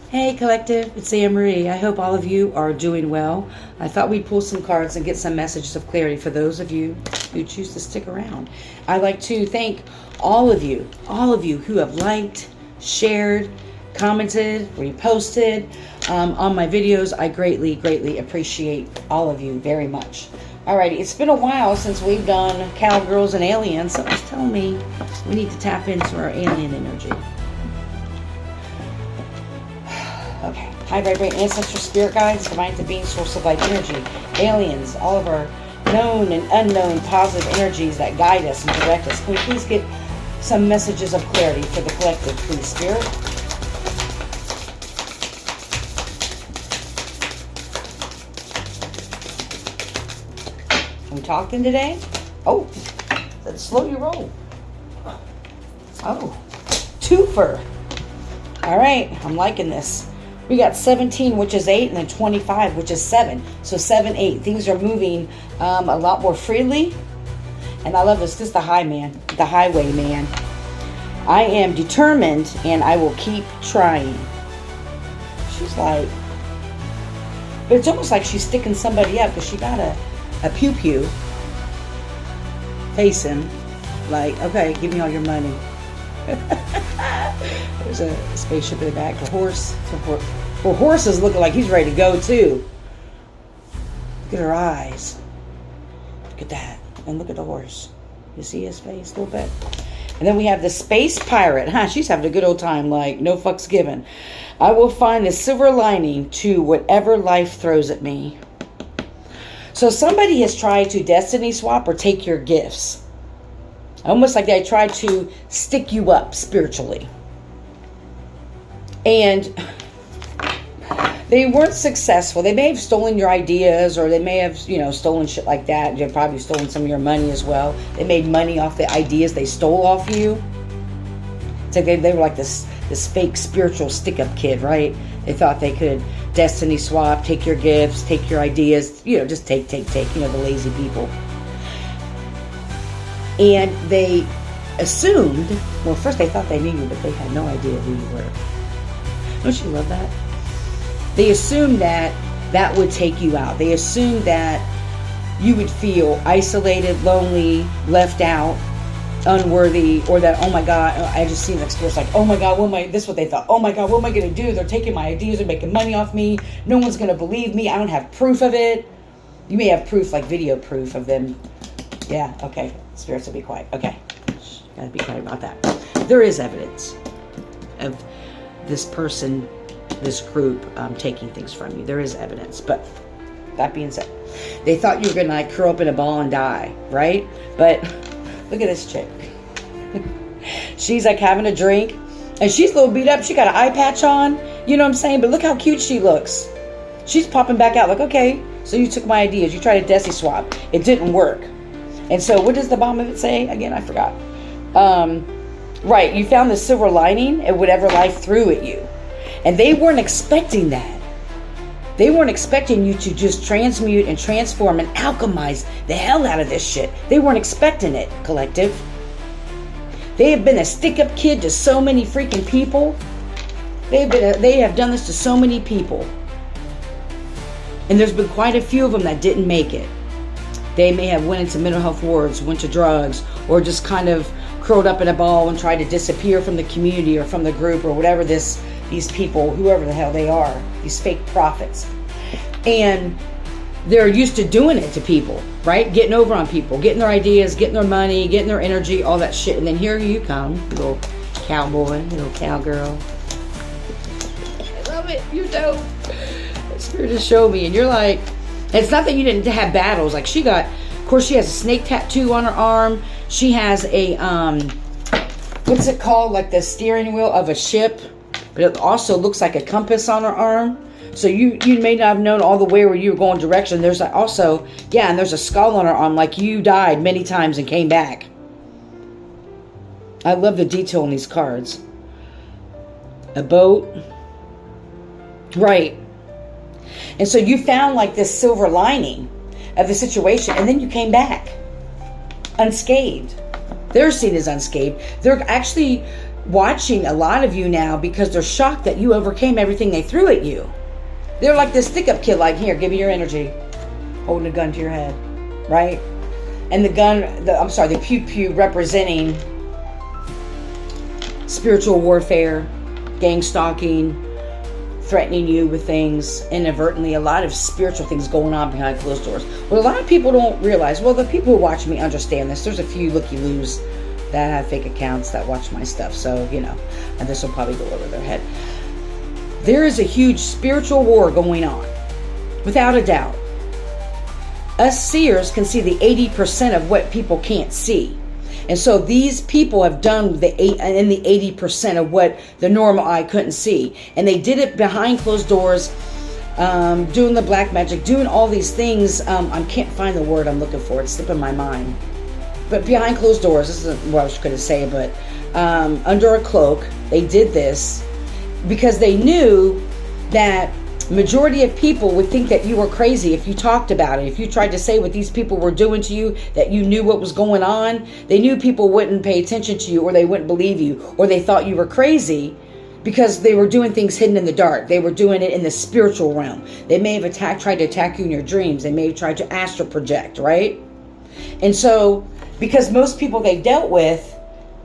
Hey collective, it's Anne Marie. I hope all of you are doing well. I thought we'd pull some cards and get some messages of clarity for those of you who choose to stick around. I'd like to thank all of you who have liked, shared, commented, reposted on my videos. I greatly appreciate all of you very much. Alrighty, it's been a while since we've done Cowgirls and Aliens. Something's telling me we need to tap into our alien energy. Okay, high vibrating ancestral spirit guides, divine to being, source of life energy, aliens, all of our known and unknown positive energies that guide us and direct us. Can we please get some messages of clarity for the collective, please, Spirit? Are we talking today? Oh, let's slow your roll. Oh, twofer. All right, I'm liking this. We got 17, which is 8, and then 25, which is 7. So 7, 8. Things are moving a lot more freely. And I love this. This is the highway man. I am determined, and I will keep trying. She's like, but it's almost like she's sticking somebody up because she got a pew-pew facing. Like, okay, give me all your money. There's a spaceship in the back. A horse. Well, horse is looking like he's ready to go too. Look at her eyes. Look at that. And look at the horse. You see his face a little bit? And then we have the space pirate. She's having a good old time. Like, no fucks given. I will find the silver lining to whatever life throws at me. So somebody has tried to destiny swap or take your gifts. Almost like they tried to stick you up spiritually. And they weren't successful. They may have stolen your ideas, or they may have, stolen shit like that. They've probably stolen some of your money as well. They made money off the ideas they stole off you. It's like they were like this fake spiritual stick-up kid, right? They thought they could destiny swap, take your gifts, take your ideas, just take, the lazy people. And they assumed, well, first they thought they knew you, but they had no idea who you were. Don't you love that? They assumed that would take you out. They assumed that you would feel isolated, lonely, left out, unworthy, or that, oh my God, I just seen the experience like, oh my God, this is what they thought. Oh my God, what am I going to do? They're taking my ideas, they're making money off me. No one's going to believe me. I don't have proof of it. You may have proof, like video proof of them. Yeah, okay. Spirits will be quiet. Okay. Gotta be quiet about that. There is evidence of this person, this group, taking things from you. There is evidence. But that being said, they thought you were going to curl up in a ball and die, right? But look at this chick. She's like having a drink, and she's a little beat up. She got an eye patch on. You know what I'm saying? But look how cute she looks. She's popping back out like, okay, so you took my ideas. You tried to desi swap. It didn't work. And so what does the bottom of it say? Again, I forgot. Right, you found the silver lining at whatever life threw at you. And they weren't expecting that. They weren't expecting you to just transmute and transform and alchemize the hell out of this shit. They weren't expecting it, collective. They have been a stick-up kid to so many freaking people. They have done this to so many people. And there's been quite a few of them that didn't make it. They may have went into mental health wards, went to drugs, or just kind of curled up in a ball and tried to disappear from the community or from the group or whatever these people, whoever the hell they are, these fake prophets. And they're used to doing it to people, right? Getting over on people, getting their ideas, getting their money, getting their energy, all that shit. And then here you come, little cowboy, little cowgirl. I love it. You're dope. Spirit just showed me. And you're like, it's not that you didn't have battles. Like she got, of course, she has a snake tattoo on her arm. She has a, what's it called? Like the steering wheel of a ship. But it also looks like a compass on her arm. So you may not have known all the way where you were going direction. There's also, yeah, and there's a skull on her arm. Like you died many times and came back. I love the detail in these cards. A boat. Right. And so you found like this silver lining of the situation, and then you came back unscathed. They're seen as unscathed. They're actually watching a lot of you now because they're shocked that you overcame everything they threw at you. They're like this stick-up kid, like, here, give me your energy. Holding a gun to your head, right? And the gun, the pew-pew representing spiritual warfare, gang stalking, threatening you with things, inadvertently, a lot of spiritual things going on behind closed doors. What a lot of people don't realize, well, the people who watch me understand this. There's a few looky-loos that have fake accounts that watch my stuff, so, you know, and this will probably go over their head. There is a huge spiritual war going on, without a doubt. Us seers can see the 80% of what people can't see. And so these people have done the 80% of what the normal eye couldn't see. And they did it behind closed doors, doing the black magic, doing all these things. I can't find the word I'm looking for. It's slipping my mind. But behind closed doors, this isn't what I was going to say, but under a cloak, they did this because they knew that majority of people would think that you were crazy if you talked about it. If you tried to say what these people were doing to you, that you knew what was going on, they knew people wouldn't pay attention to you, or they wouldn't believe you, or they thought you were crazy because they were doing things hidden in the dark. They were doing it in the spiritual realm. They may have tried to attack you in your dreams. They may have tried to astral project, right? And so, because most people they dealt with,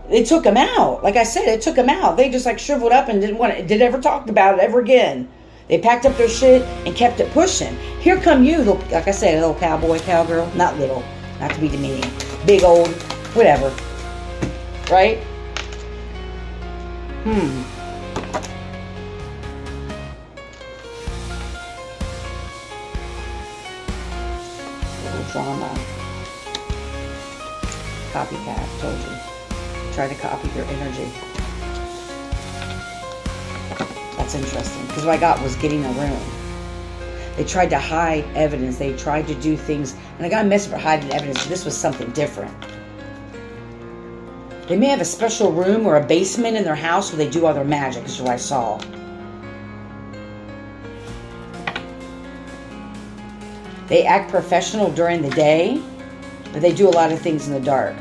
they took them out. Like I said, it took them out. They just like shriveled up and didn't ever talk about it ever again. They packed up their shit and kept it pushing. Here come you, like I said, a little cowboy, cowgirl. Not little, not to be demeaning. Big old, whatever. Right? Little drama. Copycat, told you. Try to copy your energy. That's interesting, because what I got was getting a room. They tried to hide evidence. They tried to do things, and I got a message for hiding evidence, but this was something different. They may have a special room or a basement in their house where they do all their magic, is what I saw. They act professional during the day, but they do a lot of things in the dark.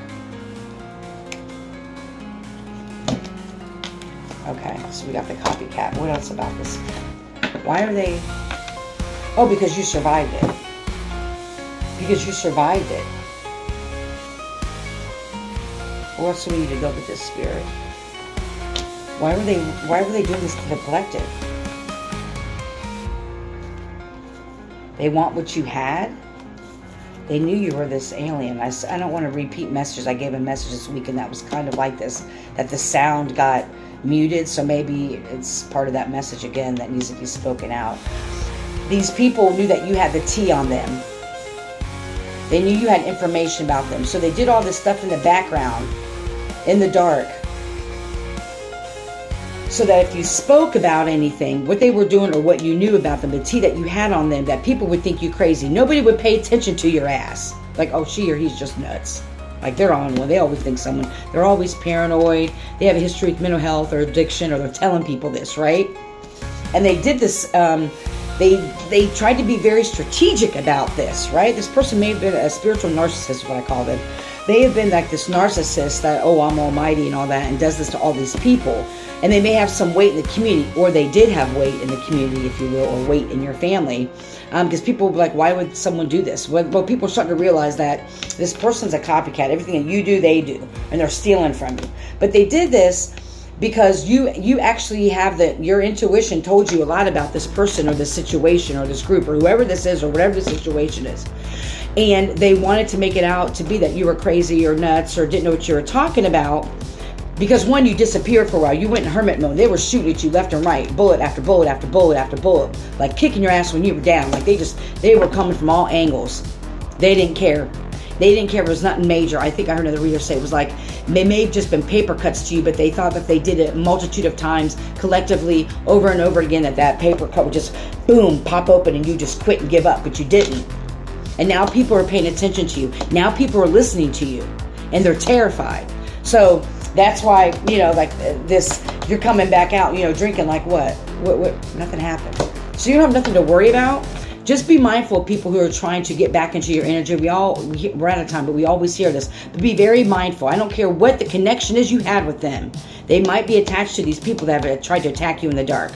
Okay, so we got the copycat. What else about this? Why are they... Oh, because you survived it. Because you survived it. Where else do we need to go with this spirit? Why were they doing this to the collective? They want what you had. They knew you were this alien. I don't want to repeat messages. I gave a message this week, and that was kind of like this, that the sound got muted, so maybe it's part of that message again that needs to be spoken out. These people knew that you had the tea on them. They knew you had information about them, so they did all this stuff in the background, in the dark, so that if you spoke about anything, what they were doing or what you knew about them, the tea that you had on them, that people would think you crazy. Nobody would pay attention to your ass. Like, oh, she or he's just nuts. Like, they're on one. They always think someone, they're always paranoid. They have a history of mental health or addiction, or they're telling people this, right? And they did this, they tried to be very strategic about this, right? This person may have been a spiritual narcissist, is what I call them. They have been like this narcissist that, oh, I'm almighty and all that, and does this to all these people. And they may have some weight in the community, or they did have weight in the community, if you will, or weight in your family. Because people will be like, why would someone do this? Well, people are starting to realize that this person's a copycat. Everything that you do, they do. And they're stealing from you. But they did this because you actually have your intuition told you a lot about this person or this situation or this group or whoever this is or whatever the situation is. And they wanted to make it out to be that you were crazy or nuts or didn't know what you were talking about. Because one, you disappeared for a while. You went in hermit mode. They were shooting at you left and right. Bullet after bullet after bullet after bullet. Like kicking your ass when you were down. Like they were coming from all angles. They didn't care. They didn't care if it was nothing major. I think I heard another reader say it was like, they may have just been paper cuts to you, but they thought that they did it a multitude of times collectively over and over again, that paper cut would just, boom, pop open and you just quit and give up, but you didn't. And now people are paying attention to you. Now people are listening to you and they're terrified. So that's why, like this, you're coming back out, drinking like what? Nothing happened. So you don't have nothing to worry about. just be mindful of people who are trying to get back into your energy. We're out of time, but we always hear this. But be very mindful. I don't care what the connection is you had with them. They might be attached to these people that have tried to attack you in the dark.